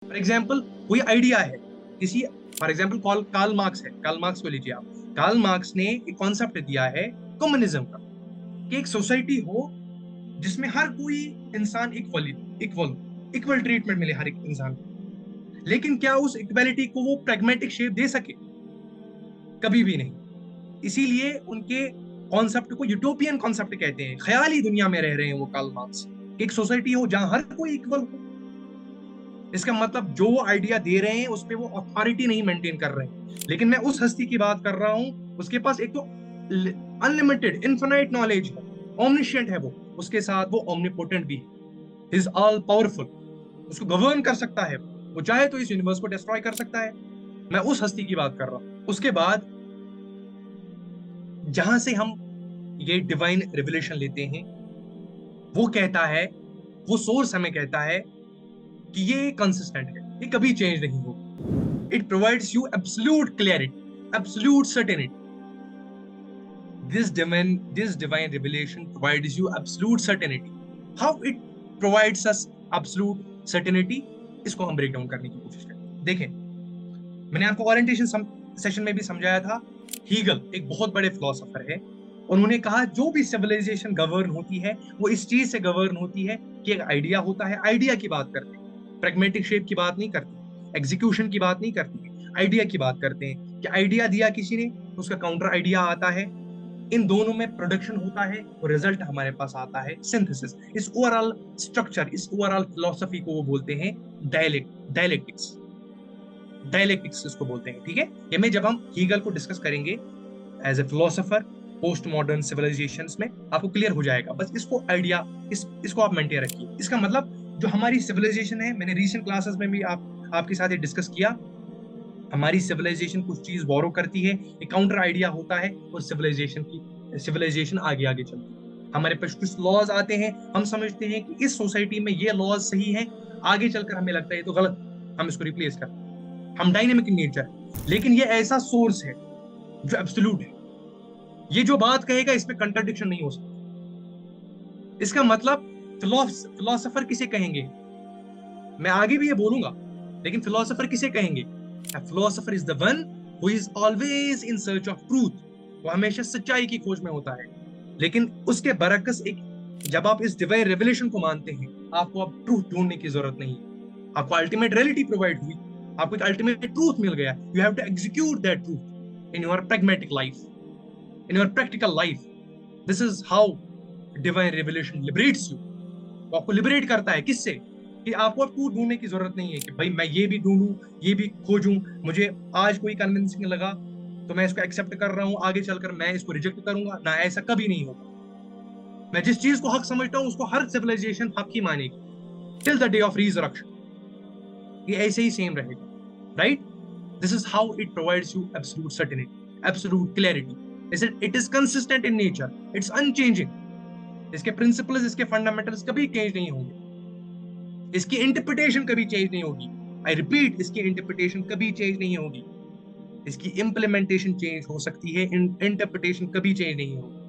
For example कोई idea है किसी, फॉर एग्जाम्पल कार्ल मार्क्स है, कार्ल मार्क्स को लीजिए आप। कार्ल मार्क्स ने एक कॉन्सेप्ट दिया है कम्युनिज्म का, कि एक सोसाइटी हो जिसमें हर कोई इंसान इक्वली इक्वल इक्वल ट्रीटमेंट मिले हर एक इंसान को। लेकिन क्या उस इक्वालिटी को वो प्रैग्मेटिक शेप दे सके? कभी भी नहीं। इसीलिए उनके कॉन्सेप्ट को यूटोपियन कॉन्सेप्ट कहते हैं, ख्याली दुनिया में रह रहे हैं वो कार्ल मार्क्स। एक सोसाइटी हो जहां हर कोई इक्वल हो, इसका मतलब जो वो आइडिया दे रहे हैं उस पर वो अथॉरिटी नहीं मेंटेन कर रहे हैं। लेकिन मैं उस हस्ती की बात कर रहा हूं, उसके पास एक तो अनलिमिटेड इन्फिनाइट नॉलेज है, ओमनिशिएंट है उसके साथ वो ओमनीपोटेंट भी है, इज ऑल पावरफुल, उसको गवर्न कर सकता है, वो चाहे तो इस यूनिवर्स को डिस्ट्रॉय कर सकता है। मैं उस हस्ती की बात कर रहा हूं। उसके बाद जहां से हम ये डिवाइन रिवलेशन लेते हैं, वो कहता है, वो सोर्स हमें कहता है कि ये कंसिस्टेंट है, ये कभी चेंज नहीं होगा। It provides you absolute clarity, absolute certainty. This divine revelation provides you absolute certainty. How it provides us absolute certainty, इसको हम ब्रेक डाउन करने की कोशिश करें। देखें, मैंने आपको ओरिएंटेशन सेशन में भी समझाया था, हीगल एक बहुत बड़े फिलोसोफर है। उन्होंने कहा जो भी सिविलाइजेशन गवर्न होती है वो इस चीज से गवर्न होती है कि एक आइडिया होता है, आइडिया की बात करते हैं, प्रेगमेटिक शेप की बात नहीं करते, एग्जीक्यूशन की बात नहीं करते, आइडिया की बात करते हैं कि आइडिया दिया किसी ने, उसका काउंटर आइडिया आता है, इन दोनों में प्रोडक्शन होता है और रिजल्ट हमारे पास आता है सिंथेसिस। इस ओवरऑल स्ट्रक्चर, इस ओवरऑल फिलोसफी को वो बोलते हैं डायलेक्टिक्स। डायलेक्टिक्स इसको बोलते हैं, ठीक है। ये मैं जब हम हीगल को डिस्कस करेंगे as a philosopher post modern civilization में, आपको क्लियर हो जाएगा। बस इसको आइडिया, इसको आप मेंटेन रखिए। इसका मतलब जो हमारी सिविलाइजेशन है, मैंने रीसेंट क्लासेस में भी आपके साथ ये डिस्कस किया, हमारी सिविलाइजेशन कुछ चीज बोरो करती है, एक काउंटर आइडिया होता है, और सिविलाइजेशन आगे आगे चलती है। हमारे पास कुछ लॉज आते हैं, हम समझते हैं कि इस सोसाइटी में ये लॉज सही है, आगे चलकर हमें लगता है ये तो गलत, हम इसको रिप्लेस करते हैं। हम डायनेमिक इन नेचर है, लेकिन ये ऐसा सोर्स है जो एब्सोल्यूट है। ये जो बात कहेगा इसमें कंट्रडिक्शन नहीं हो सकता। इसका मतलब फिलोसफर किसे कहेंगे, मैं आगे भी ये बोलूंगा, लेकिन फिलोसोफर किसे कहेंगे? Philosopher is the one who is always in search of truth. वो हमेशा सच्चाई की खोज में होता है। लेकिन उसके बरक्स एक, जब आप इस डिवाइन रेवलेशन को मानते हैं, आपको अब ट्रूथ ढूंढने की जरूरत नहीं है। आपको अल्टीमेट रियलिटी प्रोवाइड हुई, आपको एक अल्टीमेट ट्रूथ मिल गया। You have to execute that truth in your pragmatic life, in your practical life. This is how divine revelation liberates you. वो आपको लिबरेट करता है, किससे? कि आपको अब टूर ढूंढने की जरूरत नहीं है कि भाई मैं ये भी ढूंढूं, ये भी खोजूं, मुझे आज कोई कन्विंसिंग लगा तो मैं इसको एक्सेप्ट कर रहा हूं, आगे चलकर मैं इसको रिजेक्ट करूंगा ना, ऐसा कभी नहीं होगा। मैं जिस चीज को हक समझता हूं उसको हर सिविलाइजेशन हक ही मानेगी till the day of resurrection. ये ऐसे ही सेम रहेगा, right? This is how it provides you absolute certainty, absolute clarity. It is consistent in nature, it's unchanging. इसके प्रिंसिपल्स, इसके फंडामेंटल्स कभी चेंज नहीं होंगे, इसकी इंटरप्रिटेशन कभी चेंज नहीं होगी। आई रिपीट, इसकी इंटरप्रिटेशन कभी चेंज नहीं होगी। इसकी इंप्लीमेंटेशन चेंज हो सकती है, इंटरप्रिटेशन कभी चेंज नहीं होगी।